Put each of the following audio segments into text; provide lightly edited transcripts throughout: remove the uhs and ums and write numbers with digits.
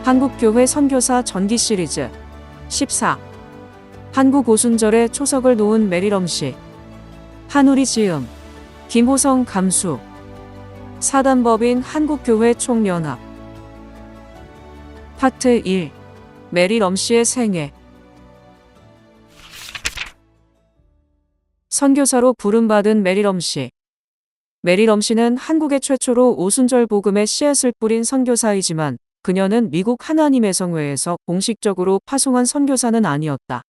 한국교회 선교사 전기 시리즈 14. 한국 오순절에 초석을 놓은 메리럼씨. 한우리 지음, 김호성 감수. 사단법인 한국교회 총연합. 파트 1. 메리럼씨의 생애. 선교사로 부름받은 메리럼씨. 메리럼씨는 한국의 최초로 오순절 복음의 씨앗을 뿌린 선교사이지만 그녀는 미국 하나님의 성회에서 공식적으로 파송한 선교사는 아니었다.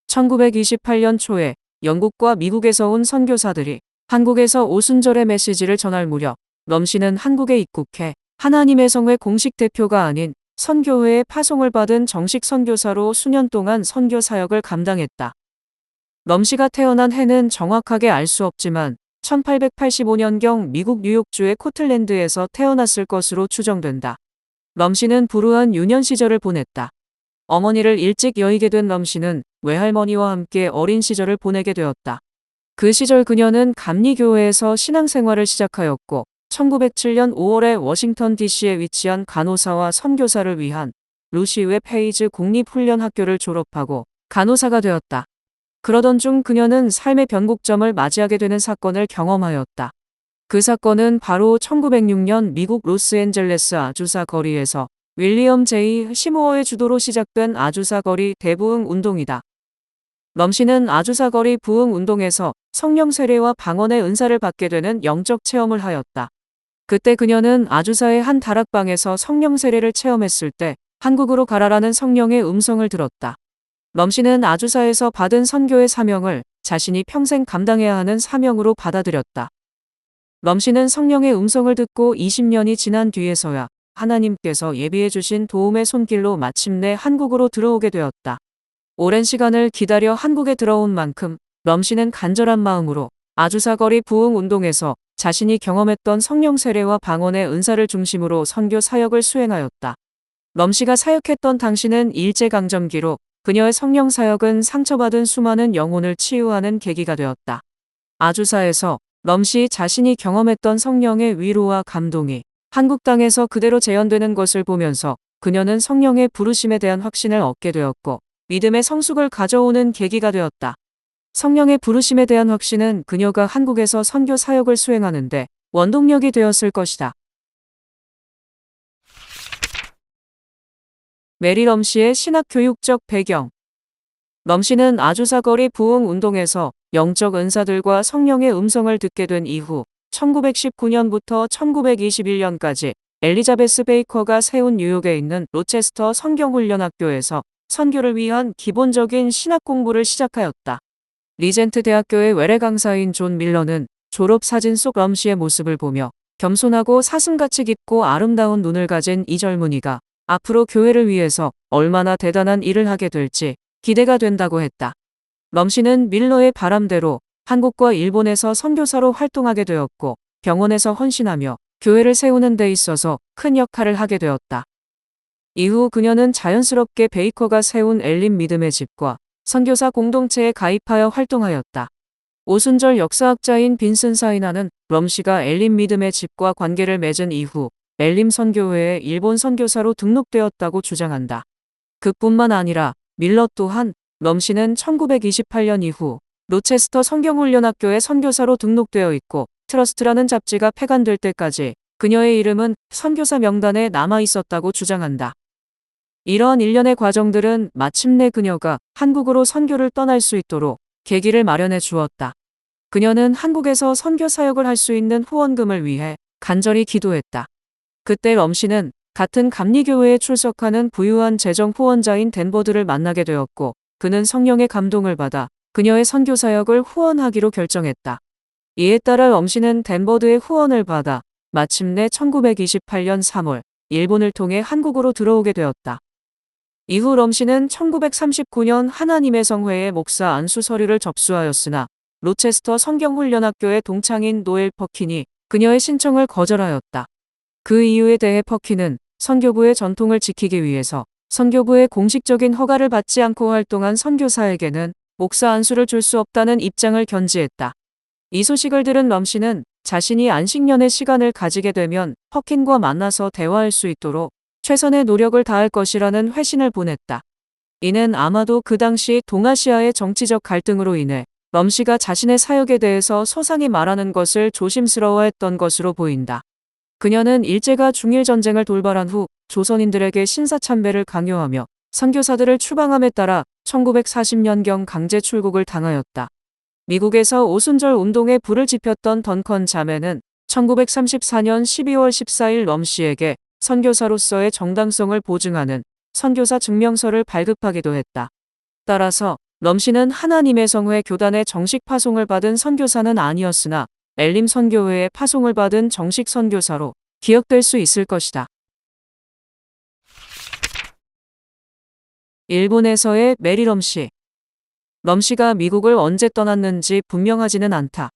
1928년 초에 영국과 미국에서 온 선교사들이 한국에서 오순절의 메시지를 전할 무렵 럼씨는 한국에 입국해 하나님의 성회 공식 대표가 아닌 선교회의 파송을 받은 정식 선교사로 수년 동안 선교 사역을 감당했다. 럼씨가 태어난 해는 정확하게 알 수 없지만 1885년경 미국 뉴욕주의 코틀랜드에서 태어났을 것으로 추정된다. 럼씨는 불우한 유년 시절을 보냈다. 어머니를 일찍 여의게 된 럼씨는 외할머니와 함께 어린 시절을 보내게 되었다. 그 시절 그녀는 감리교회에서 신앙생활을 시작하였고 1907년 5월에 워싱턴 DC에 위치한 간호사와 선교사를 위한 루시 웹 헤이즈 국립훈련학교를 졸업하고 간호사가 되었다. 그러던 중 그녀는 삶의 변곡점을 맞이하게 되는 사건을 경험하였다. 그 사건은 바로 1906년 미국 로스앤젤레스 아주사 거리에서 윌리엄 제이 시무어의 주도로 시작된 아주사 거리 대부흥 운동이다. 럼씨는 아주사 거리 부흥 운동에서 성령 세례와 방언의 은사를 받게 되는 영적 체험을 하였다. 그때 그녀는 아주사의 한 다락방에서 성령 세례를 체험했을 때 한국으로 가라라는 성령의 음성을 들었다. 럼씨는 아주사에서 받은 선교의 사명을 자신이 평생 감당해야 하는 사명으로 받아들였다. 럼씨는 성령의 음성을 듣고 20년이 지난 뒤에서야 하나님께서 예비해 주신 도움의 손길로 마침내 한국으로 들어오게 되었다. 오랜 시간을 기다려 한국에 들어온 만큼 럼씨는 간절한 마음으로 아주사 거리 부흥 운동에서 자신이 경험했던 성령 세례와 방언의 은사를 중심으로 선교 사역을 수행하였다. 럼씨가 사역했던 당시는 일제강점기로 그녀의 성령 사역은 상처받은 수많은 영혼을 치유하는 계기가 되었다. 아주사에서 럼씨 자신이 경험했던 성령의 위로와 감동이 한국 땅에서 그대로 재현되는 것을 보면서 그녀는 성령의 부르심에 대한 확신을 얻게 되었고 믿음의 성숙을 가져오는 계기가 되었다. 성령의 부르심에 대한 확신은 그녀가 한국에서 선교 사역을 수행하는데 원동력이 되었을 것이다. 메리럼씨의 신학교육적 배경. 럼씨는 아주사 거리 부흥 운동에서 영적 은사들과 성령의 음성을 듣게 된 이후 1919년부터 1921년까지 엘리자베스 베이커가 세운 뉴욕에 있는 로체스터 성경훈련학교에서 선교를 위한 기본적인 신학 공부를 시작하였다. 리젠트 대학교의 외래 강사인 존 밀러는 졸업 사진 속 럼씨의 모습을 보며 겸손하고 사슴같이 깊고 아름다운 눈을 가진 이 젊은이가 앞으로 교회를 위해서 얼마나 대단한 일을 하게 될지 기대가 된다고 했다. 럼씨는 밀러의 바람대로 한국과 일본에서 선교사로 활동하게 되었고 병원에서 헌신하며 교회를 세우는 데 있어서 큰 역할을 하게 되었다. 이후 그녀는 자연스럽게 베이커가 세운 엘림 믿음의 집과 선교사 공동체에 가입하여 활동하였다. 오순절 역사학자인 빈슨 사이나는 럼씨가 엘림 믿음의 집과 관계를 맺은 이후 엘림 선교회에 일본 선교사로 등록되었다고 주장한다. 그뿐만 아니라 밀러 또한 럼씨는 1928년 이후 로체스터 성경훈련학교에 선교사로 등록되어 있고 트러스트라는 잡지가 폐간될 때까지 그녀의 이름은 선교사 명단에 남아 있었다고 주장한다. 이러한 일련의 과정들은 마침내 그녀가 한국으로 선교를 떠날 수 있도록 계기를 마련해 주었다. 그녀는 한국에서 선교 사역을 할 수 있는 후원금을 위해 간절히 기도했다. 그때 럼씨는 같은 감리교회에 출석하는 부유한 재정 후원자인 댄버드를 만나게 되었고 그는 성령의 감동을 받아 그녀의 선교 사역을 후원하기로 결정했다. 이에 따라 럼씨는 댄버드의 후원을 받아 마침내 1928년 3월 일본을 통해 한국으로 들어오게 되었다. 이후 럼씨는 1939년 하나님의 성회의 목사 안수 서류를 접수하였으나 로체스터 성경훈련학교의 동창인 노엘 퍼킨이 그녀의 신청을 거절하였다. 그 이유에 대해 퍼킨은 선교부의 전통을 지키기 위해서 선교부의 공식적인 허가를 받지 않고 활동한 선교사에게는 목사 안수를 줄 수 없다는 입장을 견지했다. 이 소식을 들은 럼씨는 자신이 안식년의 시간을 가지게 되면 퍼킨과 만나서 대화할 수 있도록 최선의 노력을 다할 것이라는 회신을 보냈다. 이는 아마도 그 당시 동아시아의 정치적 갈등으로 인해 럼씨가 자신의 사역에 대해서 소상히 말하는 것을 조심스러워했던 것으로 보인다. 그녀는 일제가 중일전쟁을 돌발한 후 조선인들에게 신사참배를 강요하며 선교사들을 추방함에 따라 1940년경 강제 출국을 당하였다. 미국에서 오순절 운동에 불을 지폈던 던컨 자매는 1934년 12월 14일 럼씨에게 선교사로서의 정당성을 보증하는 선교사 증명서를 발급하기도 했다. 따라서 럼씨는 하나님의 성회 교단의 정식 파송을 받은 선교사는 아니었으나 엘림 선교회의 파송을 받은 정식 선교사로 기억될 수 있을 것이다. 일본에서의 메리 럼씨. 럼씨가 미국을 언제 떠났는지 분명하지는 않다.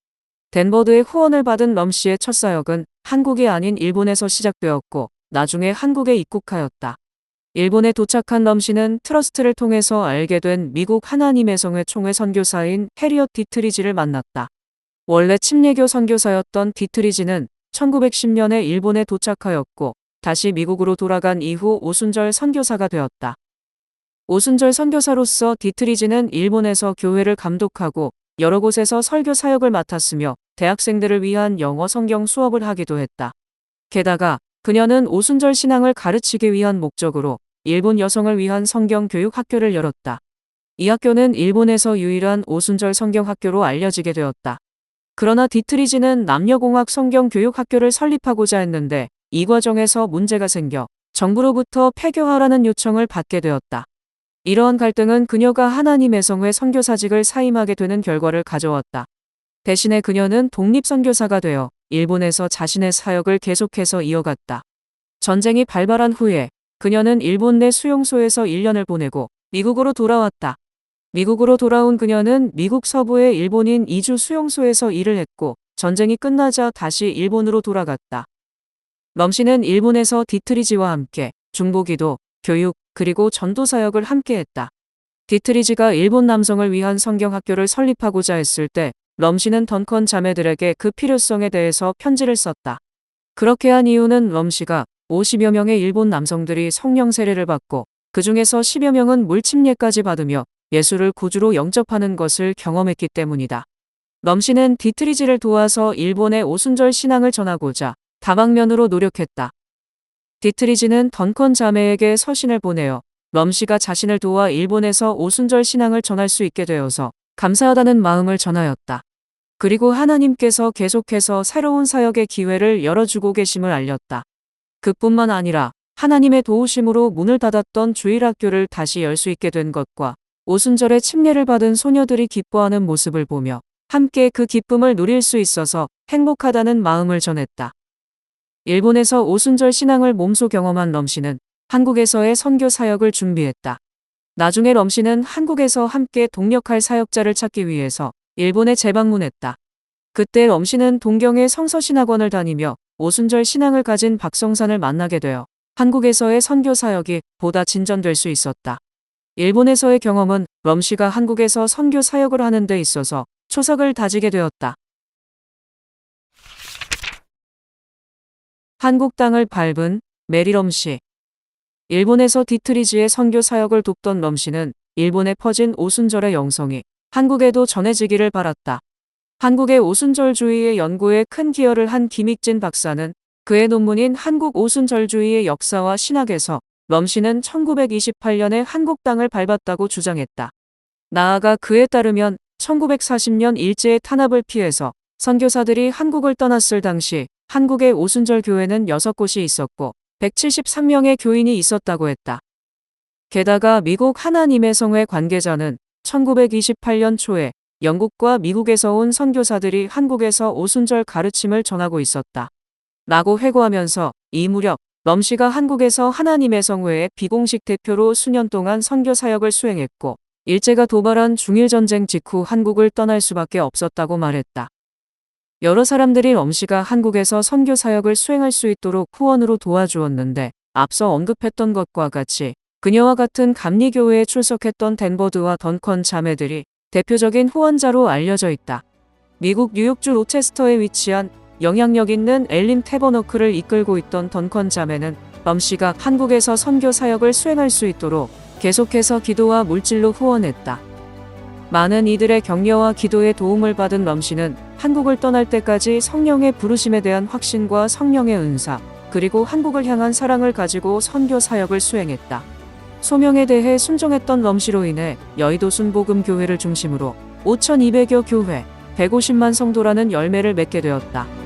댄버드의 후원을 받은 럼씨의 첫 사역은 한국이 아닌 일본에서 시작되었고 나중에 한국에 입국하였다. 일본에 도착한 럼씨는 트러스트를 통해서 알게 된 미국 하나님의 성회 총회 선교사인 해리엇 디트리지를 만났다. 원래 침례교 선교사였던 디트리지는 1910년에 일본에 도착하였고 다시 미국으로 돌아간 이후 오순절 선교사가 되었다. 오순절 선교사로서 디트리지는 일본에서 교회를 감독하고 여러 곳에서 설교 사역을 맡았으며 대학생들을 위한 영어 성경 수업을 하기도 했다. 게다가 그녀는 오순절 신앙을 가르치기 위한 목적으로 일본 여성을 위한 성경 교육 학교를 열었다. 이 학교는 일본에서 유일한 오순절 성경 학교로 알려지게 되었다. 그러나 디트리지는 남녀공학 성경 교육 학교를 설립하고자 했는데 이 과정에서 문제가 생겨 정부로부터 폐교하라는 요청을 받게 되었다. 이러한 갈등은 그녀가 하나님의 성회 선교사직을 사임하게 되는 결과를 가져왔다. 대신에 그녀는 독립선교사가 되어 일본에서 자신의 사역을 계속해서 이어갔다. 전쟁이 발발한 후에 그녀는 일본 내 수용소에서 1년을 보내고 미국으로 돌아왔다. 미국으로 돌아온 그녀는 미국 서부의 일본인 이주 수용소에서 일을 했고 전쟁이 끝나자 다시 일본으로 돌아갔다. 럼씨는 일본에서 디트리지와 함께 중보기도, 교육, 그리고 전도 사역을 함께했다. 디트리지가 일본 남성을 위한 성경학교를 설립하고자 했을 때 럼씨는 던컨 자매들에게 그 필요성에 대해서 편지를 썼다. 그렇게 한 이유는 럼씨가 50여 명의 일본 남성들이 성령 세례를 받고 그 중에서 10여 명은 물침례까지 받으며 예수를 구주로 영접하는 것을 경험했기 때문이다. 럼씨는 디트리지를 도와서 일본의 오순절 신앙을 전하고자 다방면으로 노력했다. 디트리지는 던컨 자매에게 서신을 보내어 럼씨가 자신을 도와 일본에서 오순절 신앙을 전할 수 있게 되어서 감사하다는 마음을 전하였다. 그리고 하나님께서 계속해서 새로운 사역의 기회를 열어주고 계심을 알렸다. 그뿐만 아니라 하나님의 도우심으로 문을 닫았던 주일학교를 다시 열 수 있게 된 것과 오순절에 침례를 받은 소녀들이 기뻐하는 모습을 보며 함께 그 기쁨을 누릴 수 있어서 행복하다는 마음을 전했다. 일본에서 오순절 신앙을 몸소 경험한 럼씨는 한국에서의 선교 사역을 준비했다. 나중에 럼씨는 한국에서 함께 동력할 사역자를 찾기 위해서 일본에 재방문했다. 그때 럼씨는 동경의 성서신학원을 다니며 오순절 신앙을 가진 박성산을 만나게 되어 한국에서의 선교 사역이 보다 진전될 수 있었다. 일본에서의 경험은 럼씨가 한국에서 선교 사역을 하는 데 있어서 초석을 다지게 되었다. 한국 땅을 밟은 메리 럼씨. 일본에서 디트리지의 선교 사역을 돕던 럼씨는 일본에 퍼진 오순절의 영성이 한국에도 전해지기를 바랐다. 한국의 오순절주의의 연구에 큰 기여를 한 김익진 박사는 그의 논문인 한국 오순절주의의 역사와 신학에서 럼씨는 1928년에 한국 땅을 밟았다고 주장했다. 나아가 그에 따르면 1940년 일제의 탄압을 피해서 선교사들이 한국을 떠났을 당시 한국의 오순절 교회는 6곳이 있었고 173명의 교인이 있었다고 했다. 게다가 미국 하나님의 성회 관계자는 1928년 초에 영국과 미국에서 온 선교사들이 한국에서 오순절 가르침을 전하고 있었다. 라고 회고하면서 이 무렵 럼씨가 한국에서 하나님의 성회의 비공식 대표로 수년 동안 선교 사역을 수행했고 일제가 도발한 중일전쟁 직후 한국을 떠날 수밖에 없었다고 말했다. 여러 사람들이 럼씨가 한국에서 선교 사역을 수행할 수 있도록 후원으로 도와주었는데 앞서 언급했던 것과 같이 그녀와 같은 감리교회에 출석했던 댄버드와 던컨 자매들이 대표적인 후원자로 알려져 있다. 미국 뉴욕주 로체스터에 위치한 영향력 있는 엘림 태버너클을 이끌고 있던 던컨 자매는 럼씨가 한국에서 선교 사역을 수행할 수 있도록 계속해서 기도와 물질로 후원했다. 많은 이들의 격려와 기도에 도움을 받은 럼씨는 한국을 떠날 때까지 성령의 부르심에 대한 확신과 성령의 은사, 그리고 한국을 향한 사랑을 가지고 선교 사역을 수행했다. 소명에 대해 순종했던 럼씨로 인해 여의도 순복음교회를 중심으로 5,200여 교회, 150만 성도라는 열매를 맺게 되었다.